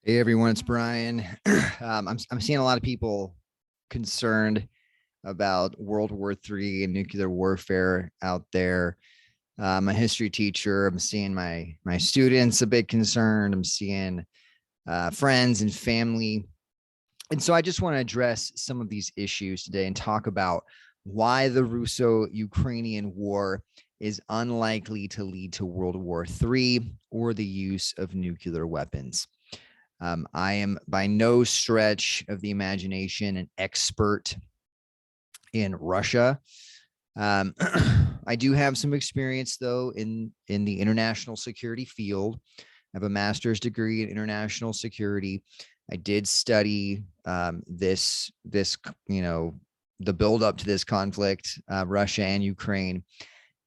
Hey everyone, it's Brian. I'm seeing a lot of people concerned about World War III and nuclear warfare out there. I'm a history teacher. I'm seeing my students a bit concerned. I'm seeing friends and family, and so I just want to address some of these issues today and talk about why the Russo-Ukrainian war is unlikely to lead to World War III or the use of nuclear weapons. I am by no stretch of the imagination an expert in Russia. Um, I do have some experience, though, in the international security field. I have a master's degree in international security. I did study this the build up to this conflict, Russia and Ukraine,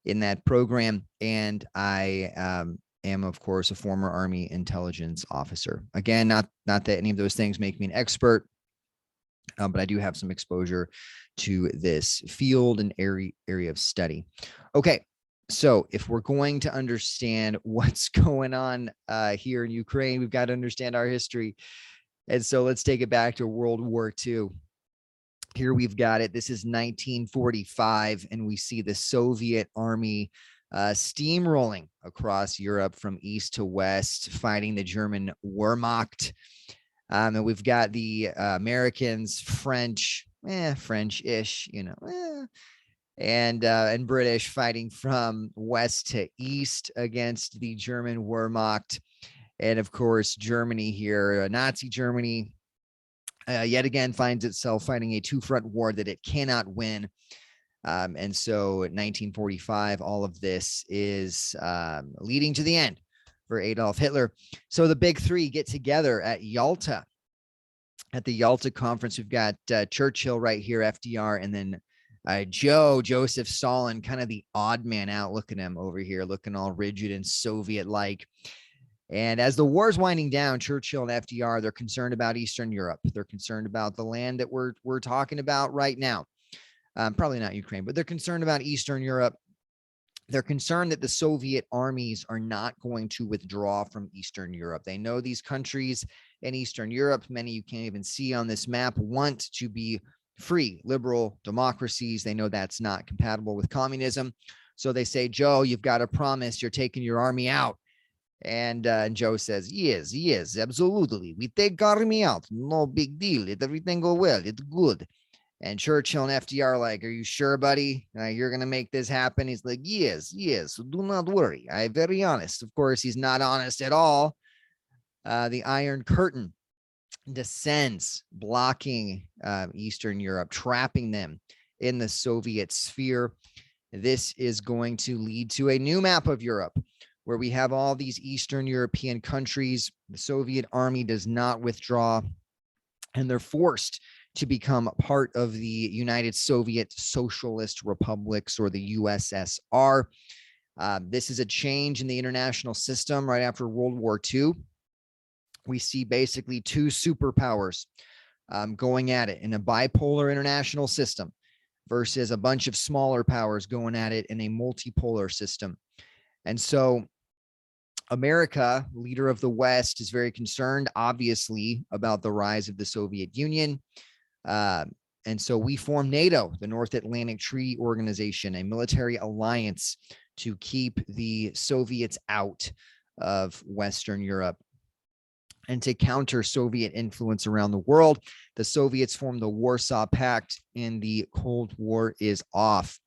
in that program, and I am, of course, a former Army intelligence officer. Again, not that any of those things make me an expert, but I do have some exposure to this field and area of study. Okay, so if we're going to understand what's going on here in Ukraine, we've got to understand our history. And so let's take it back to World War II. Here we've got it. This is 1945, and we see the Soviet army steamrolling across Europe from east to west, fighting the German Wehrmacht. And we've got the Americans, French, French-ish, and British fighting from west to east against the German Wehrmacht. And of course, Germany here, Nazi Germany, yet again finds itself fighting a two-front war that it cannot win. And so 1945, all of this is leading to the end for Adolf Hitler. So the big three get together at Yalta. At the Yalta conference, we've got Churchill right here, FDR, and then Joseph Stalin, kind of the odd man out. Look at him over here, looking all rigid and Soviet-like. And as the war's winding down, Churchill and FDR, they're concerned about Eastern Europe. They're concerned about the land that we're talking about right now. Probably not Ukraine, but they're concerned about Eastern Europe. They're concerned that the Soviet armies are not going to withdraw from Eastern Europe. They know these countries in Eastern Europe, many you can't even see on this map, want to be free, liberal democracies. They know that's not compatible with communism. So they say, Joe, you've got to promise you're taking your army out. And Joe says, yes, absolutely. We take army out. No big deal. Everything go well. It's good. And Churchill and FDR are like, are you sure, buddy? You're going to make this happen? He's like, yes. Do not worry. I'm very honest. Of course, he's not honest at all. The Iron Curtain descends, blocking Eastern Europe, trapping them in the Soviet sphere. This is going to lead to a new map of Europe, where we have all these Eastern European countries. The Soviet army does not withdraw, and they're forced to become part of the United Soviet Socialist Republics, or the USSR. This is a change in the international system right after World War II. We see basically two superpowers going at it in a bipolar international system versus a bunch of smaller powers going at it in a multipolar system. And so America, leader of the West, is very concerned, obviously, about the rise of the Soviet Union. And so we form NATO, the North Atlantic Treaty Organization, a military alliance to keep the Soviets out of Western Europe. And to counter Soviet influence around the world, the Soviets formed the Warsaw Pact, and the Cold War is off.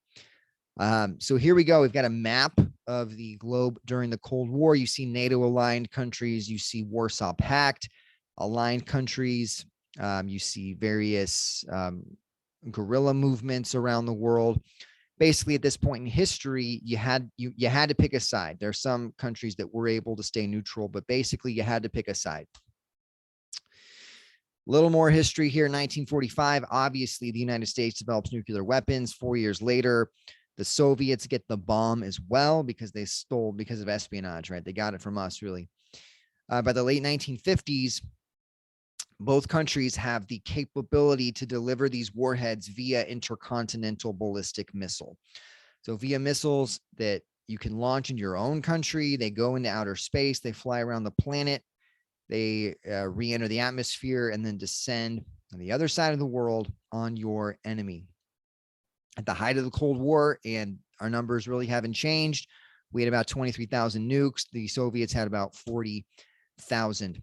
So here we go. We've got a map of the globe during the Cold War. You see NATO-aligned countries. You see Warsaw Pact aligned countries. You see various guerrilla movements around the world. Basically, at this point in history, you had to pick a side. There are some countries that were able to stay neutral, but basically you had to pick a side. A little more history here. 1945, obviously, the United States develops nuclear weapons. 4 years later, the Soviets get the bomb as well because they stole, because of espionage, right? They got it from us, really. By the late 1950s, both countries have the capability to deliver these warheads via intercontinental ballistic missile. So via missiles that you can launch in your own country, they go into outer space, they fly around the planet, They re-enter the atmosphere and then descend on the other side of the world on your enemy. At the height of the Cold War, and our numbers really haven't changed, we had about 23,000 nukes. The Soviets had about 40,000.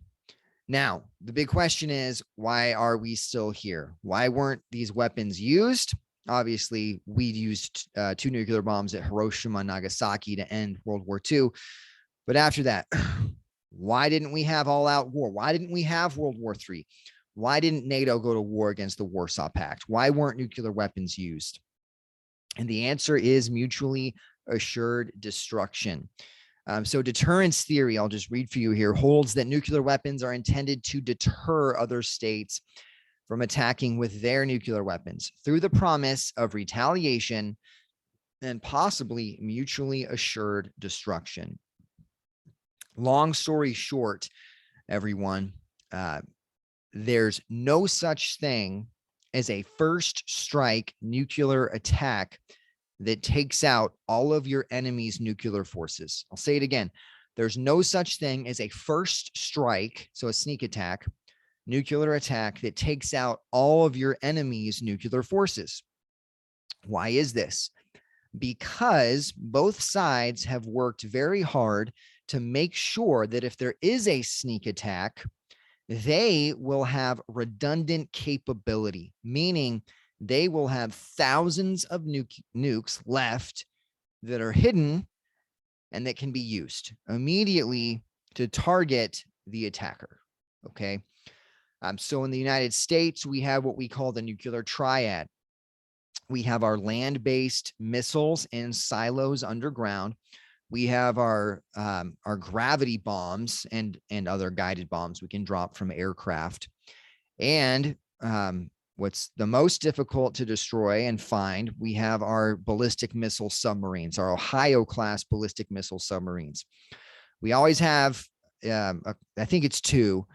Now, the big question is, why are we still here? Why weren't these weapons used? Obviously, we used 2 nuclear bombs at Hiroshima and Nagasaki to end World War II. But after that, why didn't we have all-out war? Why didn't we have World War III? Why didn't NATO go to war against the Warsaw Pact? Why weren't nuclear weapons used? And the answer is mutually assured destruction. So deterrence theory, I'll just read for you here, holds that nuclear weapons are intended to deter other states from attacking with their nuclear weapons through the promise of retaliation and possibly mutually assured destruction. Long story short, everyone, there's no such thing as a first strike nuclear attack that takes out all of your enemy's nuclear forces. I'll say it again. There's no such thing as a first strike, so a sneak attack, nuclear attack that takes out all of your enemy's nuclear forces. Why is this? Because both sides have worked very hard to make sure that if there is a sneak attack, they will have redundant capability, meaning they will have thousands of nukes left that are hidden and that can be used immediately to target the attacker. Okay. So in the United States, we have what we call the nuclear triad. We have our land-based missiles in silos underground. We have our gravity bombs and other guided bombs we can drop from aircraft. And what's the most difficult to destroy and find, we have our ballistic missile submarines, our Ohio-class ballistic missile submarines. We always have, I think it's 2,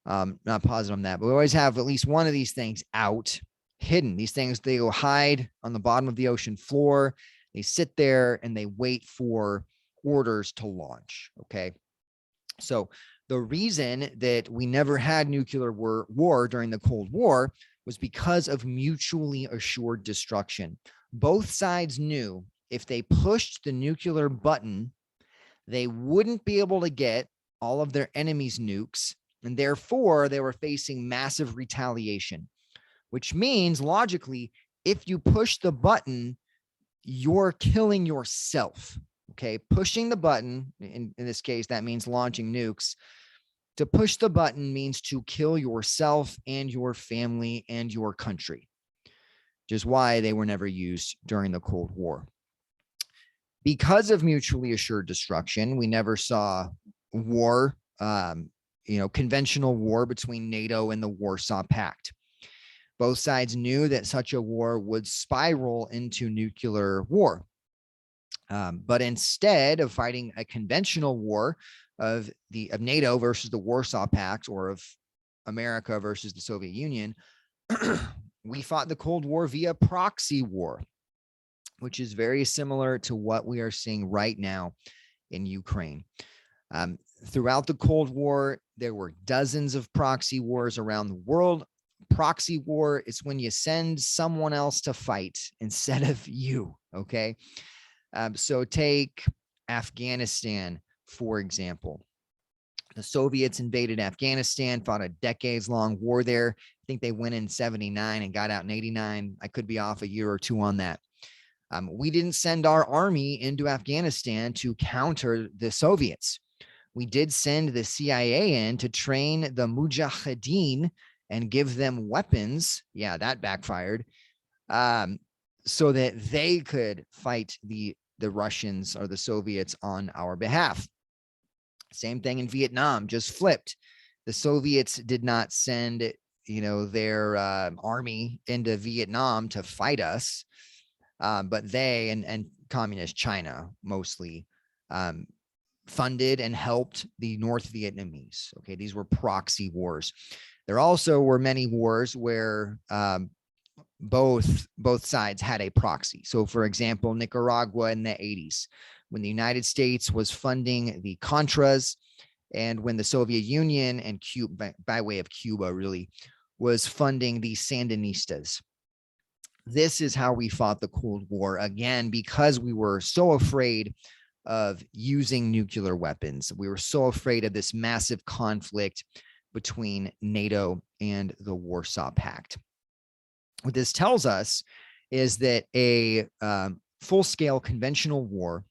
not positive on that, but we always have at least one of these things out, hidden. These things, they go hide on the bottom of the ocean floor. They sit there and they wait for orders to launch. Okay. So the reason that we never had nuclear war during the Cold War was because of mutually assured destruction. Both sides knew if they pushed the nuclear button, they wouldn't be able to get all of their enemies' nukes, and therefore they were facing massive retaliation, which means logically, if you push the button, you're killing yourself. Okay, pushing the button, in this case, that means launching nukes. To push the button means to kill yourself and your family and your country, which is why they were never used during the Cold War. Because of mutually assured destruction, we never saw war, conventional war between NATO and the Warsaw Pact. Both sides knew that such a war would spiral into nuclear war. But instead of fighting a conventional war of NATO versus the Warsaw Pact, or of America versus the Soviet Union, we fought the Cold War via proxy war, which is very similar to what we are seeing right now in Ukraine. Throughout the Cold War, there were dozens of proxy wars around the world. Proxy war is when you send someone else to fight instead of you. Okay. So take Afghanistan, for example. The Soviets invaded Afghanistan, fought a decades-long war there. I think they went in 79 and got out in 89. I could be off a year or 2 on that. We didn't send our army into Afghanistan to counter the Soviets. We did send the CIA in to train the Mujahideen and give them weapons. Yeah, that backfired. So that they could fight the Russians or the Soviets on our behalf. Same thing in Vietnam, just flipped. The Soviets did not send, their army into Vietnam to fight us, but they and communist China mostly funded and helped the North Vietnamese. Okay, these were proxy wars. There also were many wars where both sides had a proxy. So, for example, Nicaragua in the 80s, when the United States was funding the Contras and when the Soviet Union and Cuba, by way of Cuba, really was funding the Sandinistas. This is how we fought the Cold War, again, because we were so afraid of using nuclear weapons. We were so afraid of this massive conflict between NATO and the Warsaw Pact. What this tells us is that a full-scale conventional war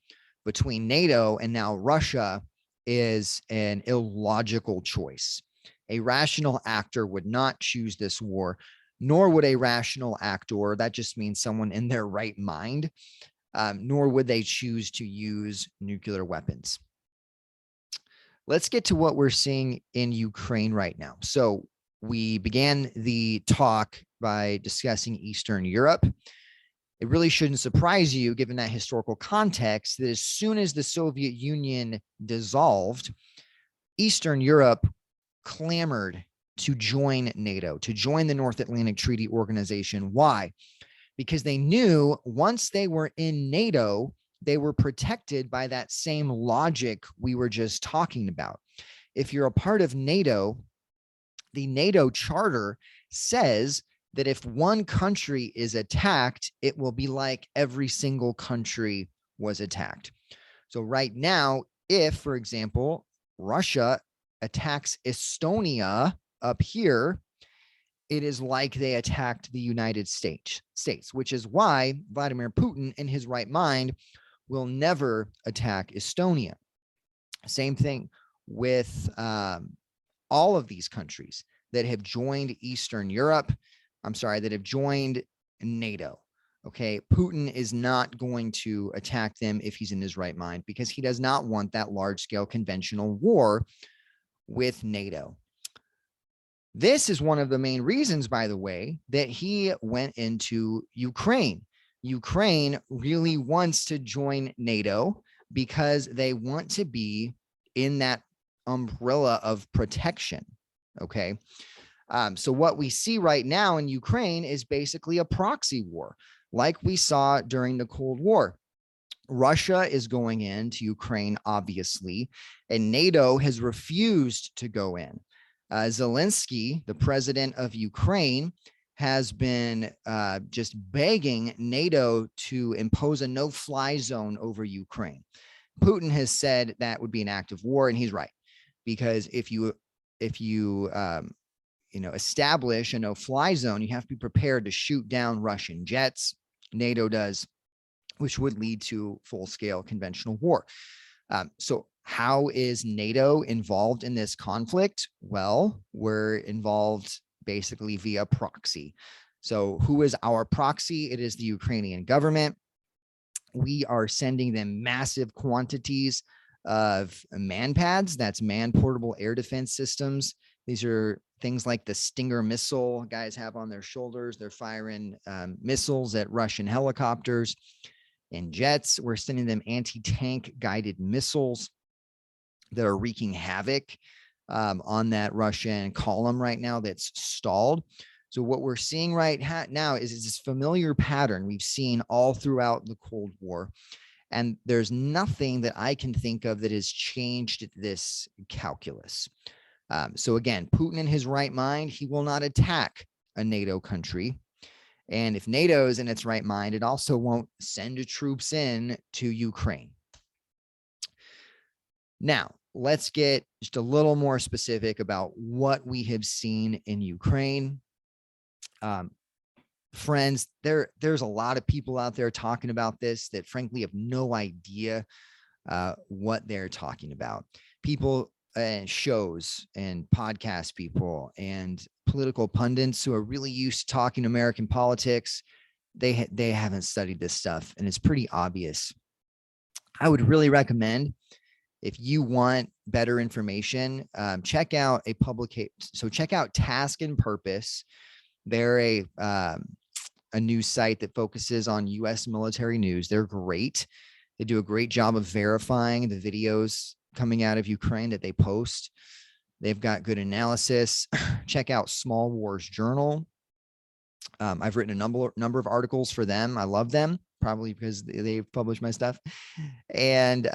between NATO and now Russia is an illogical choice. A rational actor would not choose this war, nor would a rational actor, that just means someone in their right mind, nor would they choose to use nuclear weapons. Let's get to what we're seeing in Ukraine right now. So we began the talk by discussing Eastern Europe. It really shouldn't surprise you, given that historical context, that as soon as the Soviet Union dissolved, Eastern Europe clamored to join NATO, to join the North Atlantic Treaty Organization. Why? Because they knew once they were in NATO, they were protected by that same logic we were just talking about. If you're a part of NATO, the NATO charter says that if one country is attacked, it will be like every single country was attacked. So right now, if, for example, Russia attacks Estonia up here, it is like they attacked the United States, which is why Vladimir Putin, in his right mind, will never attack Estonia. Same thing with all of these countries that have joined Eastern Europe. That have joined NATO. Okay, Putin is not going to attack them if he's in his right mind, because he does not want that large-scale conventional war with NATO. This is one of the main reasons, by the way, that he went into Ukraine. Ukraine really wants to join NATO because they want to be in that umbrella of protection. Okay. So what we see right now in Ukraine is basically a proxy war, like we saw during the Cold War. Russia is going into Ukraine, obviously, and NATO has refused to go in. Zelensky, the president of Ukraine, has been just begging NATO to impose a no-fly zone over Ukraine. Putin has said that would be an act of war, and he's right, because if you establish a no-fly zone, you have to be prepared to shoot down Russian jets. NATO does, which would lead to full-scale conventional war. So how is NATO involved in this conflict? Well, we're involved basically via proxy. So who is our proxy? It is the Ukrainian government. We are sending them massive quantities of man-pads, that's man-portable air defense systems. These are things like the Stinger missile guys have on their shoulders. They're firing missiles at Russian helicopters and jets. We're sending them anti-tank guided missiles that are wreaking havoc on that Russian column right now that's stalled. So what we're seeing right now is this familiar pattern we've seen all throughout the Cold War. And there's nothing that I can think of that has changed this calculus. So again, Putin in his right mind, he will not attack a NATO country. And if NATO is in its right mind, it also won't send troops in to Ukraine. Now, let's get just a little more specific about what we have seen in Ukraine. Friends, there's a lot of people out there talking about this that frankly have no idea what they're talking about. People and shows and podcast people and political pundits who are really used to talking American politics, they haven't studied this stuff, and it's pretty obvious. I would really recommend, if you want better information, check out a publication. So check out Task and Purpose. They're a news site that focuses on U.S. military news. They're great. They do a great job of verifying the videos coming out of Ukraine that they post. They've got good analysis. Check out Small Wars Journal. I've written a number of articles for them. I love them, probably because they've published my stuff. And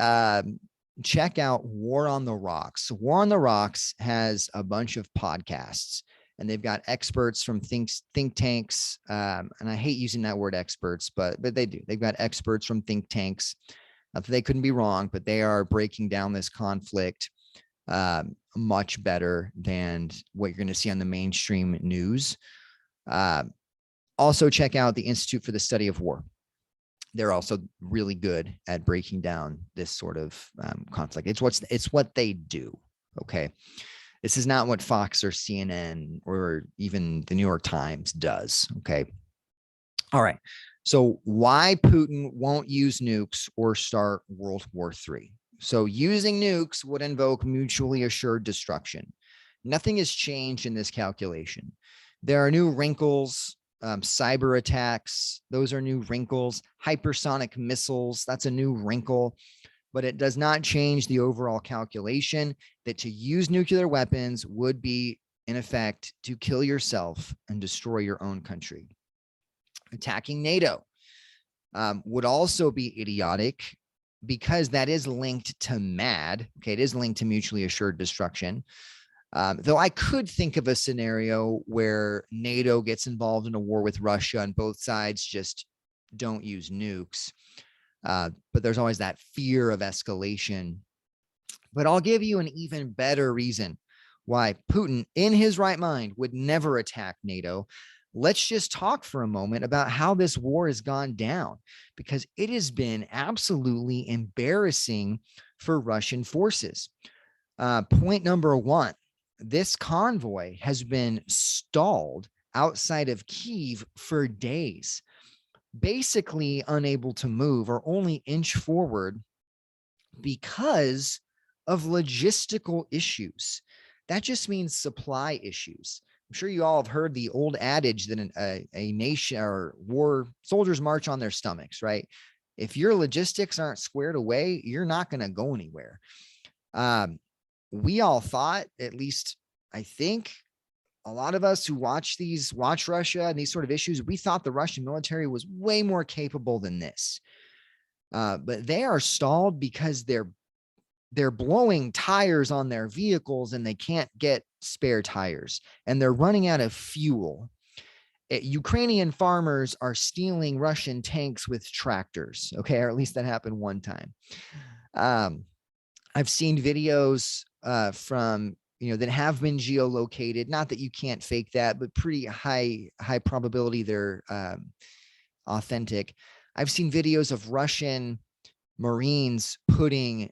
check out War on the Rocks. War on the Rocks has a bunch of podcasts, and they've got experts from think tanks. And I hate using that word experts, but they do. They've got experts from think tanks. They couldn't be wrong, but they are breaking down this conflict much better than what you're going to see on the mainstream news. Also, check out the Institute for the Study of War. They're also really good at breaking down this sort of conflict. It's what they do. Okay. This is not what Fox or CNN or even the New York Times does. Okay. All right. So why Putin won't use nukes or start World War III. So using nukes would invoke mutually assured destruction. Nothing has changed in this calculation. There are new wrinkles. Cyber attacks, those are new wrinkles. Hypersonic missiles, that's a new wrinkle, but it does not change the overall calculation that to use nuclear weapons would be, in effect, to kill yourself and destroy your own country. Attacking NATO would also be idiotic because that is linked to MAD. Okay, it is linked to mutually assured destruction. Though I could think of a scenario where NATO gets involved in a war with Russia and both sides just don't use nukes. But there's always that fear of escalation. But I'll give you an even better reason why Putin, in his right mind, would never attack NATO. Let's just talk for a moment about how this war has gone down, because it has been absolutely embarrassing for Russian forces. Point number one. This convoy has been stalled outside of Kyiv for days, basically unable to move or only inch forward because of logistical issues. That just means supply issues. I'm sure you all have heard the old adage that a nation or war soldiers march on their stomachs, right? If your logistics aren't squared away, you're not going to go anywhere. We all thought, at least I think a lot of us who watch Russia and these sort of issues, we thought the Russian military was way more capable than this. But they are stalled because they're blowing tires on their vehicles and they can't get spare tires, and they're running out of fuel. Ukrainian farmers are stealing Russian tanks with tractors. Okay. Or at least that happened one time. I've seen videos from, that have been geolocated. Not that you can't fake that, but pretty high probability they're authentic. I've seen videos of Russian Marines putting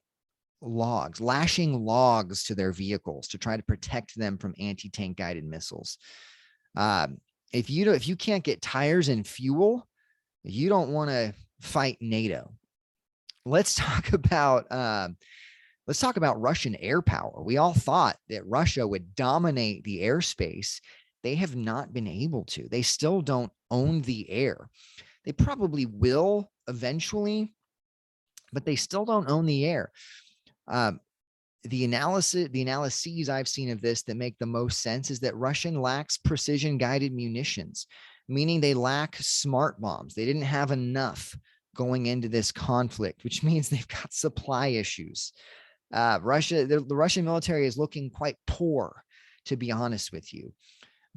lashing logs to their vehicles to try to protect them from anti-tank guided missiles. If you can't get tires and fuel, you don't want to fight NATO. Let's talk about Russian air power. We all thought that Russia would dominate the airspace. They have not been able to. They still don't own the air. They probably will eventually, but they still don't own the air. The analyses I've seen of this that make the most sense is that Russia lacks precision guided munitions, meaning they lack smart bombs. They didn't have enough going into this conflict, which means they've got supply issues. The Russian military is looking quite poor, to be honest with you.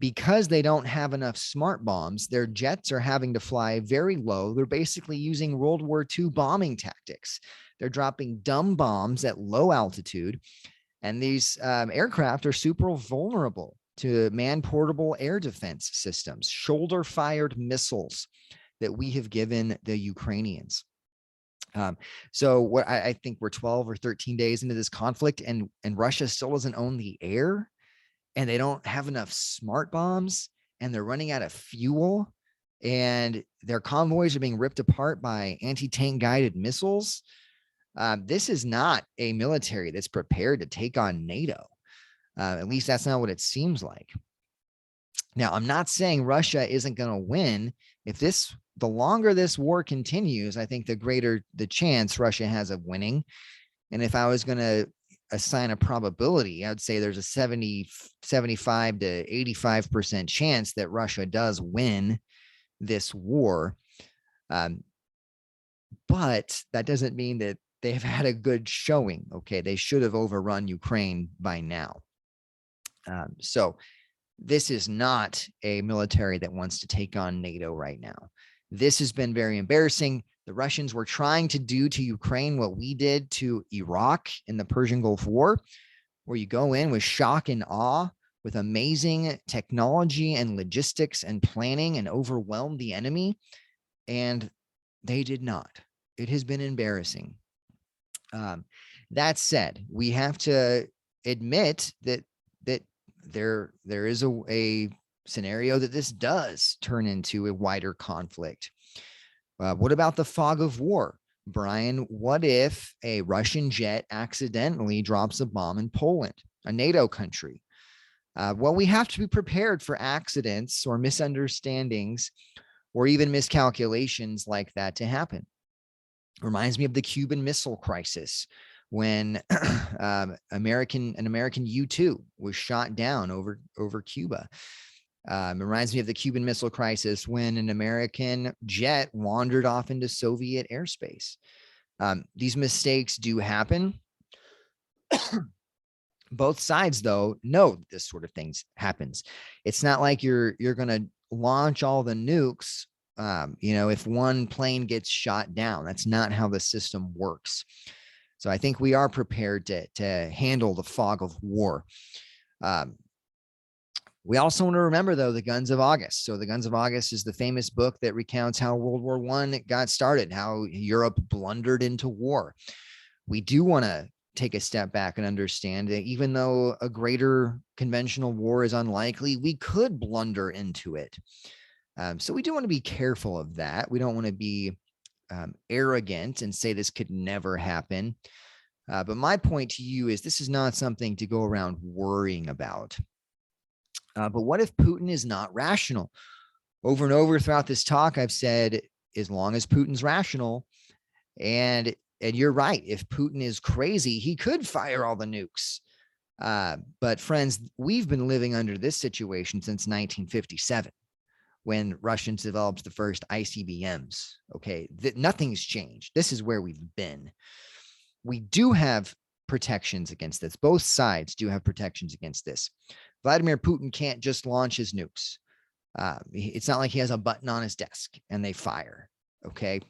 Because they don't have enough smart bombs, their jets are having to fly very low. They're basically using World War II bombing tactics. They're dropping dumb bombs at low altitude, and these aircraft are super vulnerable to man-portable air defense systems, shoulder-fired missiles that we have given the Ukrainians. So what I think we're 12 or 13 days into this conflict, and Russia still doesn't own the air, and they don't have enough smart bombs, and they're running out of fuel, and their convoys are being ripped apart by anti-tank guided missiles. This is not a military that's prepared to take on NATO. At least that's not what it seems like. Now, I'm not saying Russia isn't going to win. The longer this war continues, I think the greater the chance Russia has of winning. And if I was going to assign a probability, I'd say there's a 75 to 85% chance that Russia does win this war. But that doesn't mean that they've had a good showing. Okay. They should have overrun Ukraine by now. So this is not a military that wants to take on NATO right now. This has been very embarrassing. The Russians were trying to do to Ukraine what we did to Iraq in the Persian Gulf War, where you go in with shock and awe, with amazing technology and logistics and planning, and overwhelm the enemy. And they did not. It has been embarrassing. That said, we have to admit that there is a scenario that this does turn into a wider conflict. What about the fog of war? Brian, what if a Russian jet accidentally drops a bomb in Poland, a NATO country? Well, we have to be prepared for accidents or misunderstandings or even miscalculations like that to happen. Reminds me of the Cuban Missile Crisis, when an American U-2 was shot down over Cuba. It reminds me of the Cuban Missile Crisis, when an American jet wandered off into Soviet airspace. These mistakes do happen. Both sides, though, know this sort of things happens. It's not like you're going to launch all the nukes. If one plane gets shot down, that's not how the system works. So I think we are prepared to handle the fog of war. We also want to remember, though, the Guns of August. So the Guns of August is the famous book that recounts how World War I got started, how Europe blundered into war. We do want to take a step back and understand that even though a greater conventional war is unlikely, we could blunder into it. So we do want to be careful of that. We don't want to be arrogant and say this could never happen. But my point to you is this is not something to go around worrying about. But what if Putin is not rational? Over and over throughout this talk, I've said, as long as Putin's rational, and you're right, if Putin is crazy, he could fire all the nukes. But friends, we've been living under this situation since 1957. When Russians developed the first ICBMs. Okay, nothing's changed. This is where we've been. We do have protections against this. Both sides do have protections against this. Vladimir Putin can't just launch his nukes. It's not like he has a button on his desk and they fire. Okay,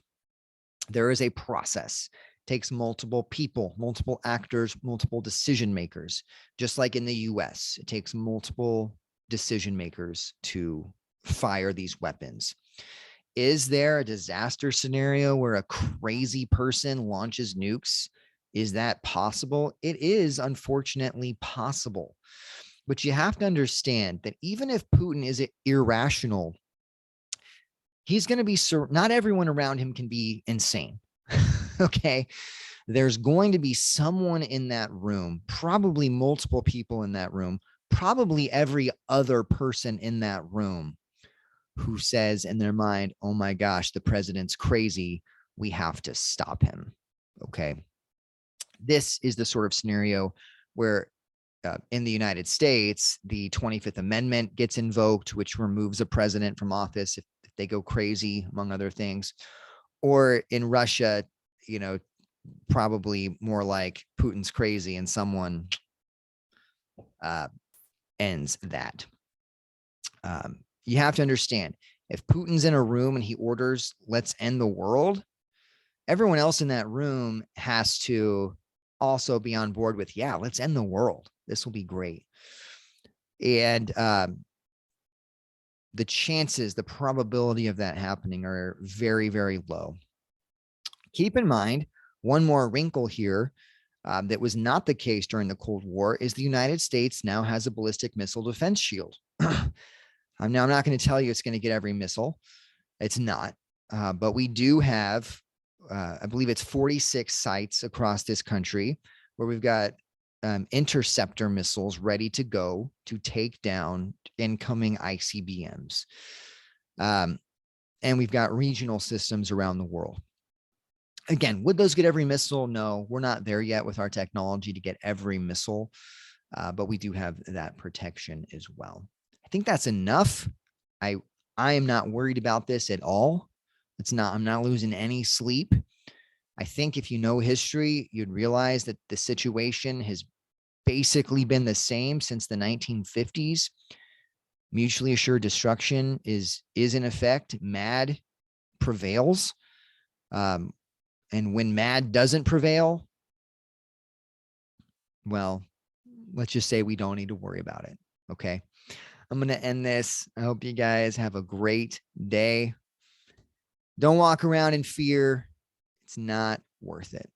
there is a process. It takes multiple people, multiple actors, multiple decision makers. Just like in the US, it takes multiple decision makers to fire these weapons. Is there a disaster scenario where a crazy person launches nukes? Is that possible? It is unfortunately possible. But you have to understand that even if Putin is irrational, he's going to be, not everyone around him can be insane. Okay. There's going to be someone in that room, probably multiple people in that room, probably every other person in that room, who says in their mind, oh my gosh, the president's crazy. We have to stop him. Okay. This is the sort of scenario where in the United States, the 25th Amendment gets invoked, which removes a president from office if they go crazy, among other things. Or in Russia, probably more like Putin's crazy and someone ends that. You have to understand, if Putin's in a room and he orders, let's end the world, everyone else in that room has to also be on board with, yeah, let's end the world. This will be great. And the chances, the probability of that happening are very, very low. Keep in mind, one more wrinkle here that was not the case during the Cold War is the United States now has a ballistic missile defense shield. I'm not going to tell you it's going to get every missile. It's not. But we do have, I believe it's 46 sites across this country where we've got interceptor missiles ready to go to take down incoming ICBMs. And we've got regional systems around the world. Again, would those get every missile? No, we're not there yet with our technology to get every missile, but we do have that protection as well. I think that's enough. I am not worried about this at all. I'm not losing any sleep. I think if you know history, you'd realize that the situation has basically been the same since the 1950s. Mutually assured destruction is in effect. MAD prevails. And when MAD doesn't prevail, well, let's just say we don't need to worry about it. Okay. I'm going to end this. I hope you guys have a great day. Don't walk around in fear. It's not worth it.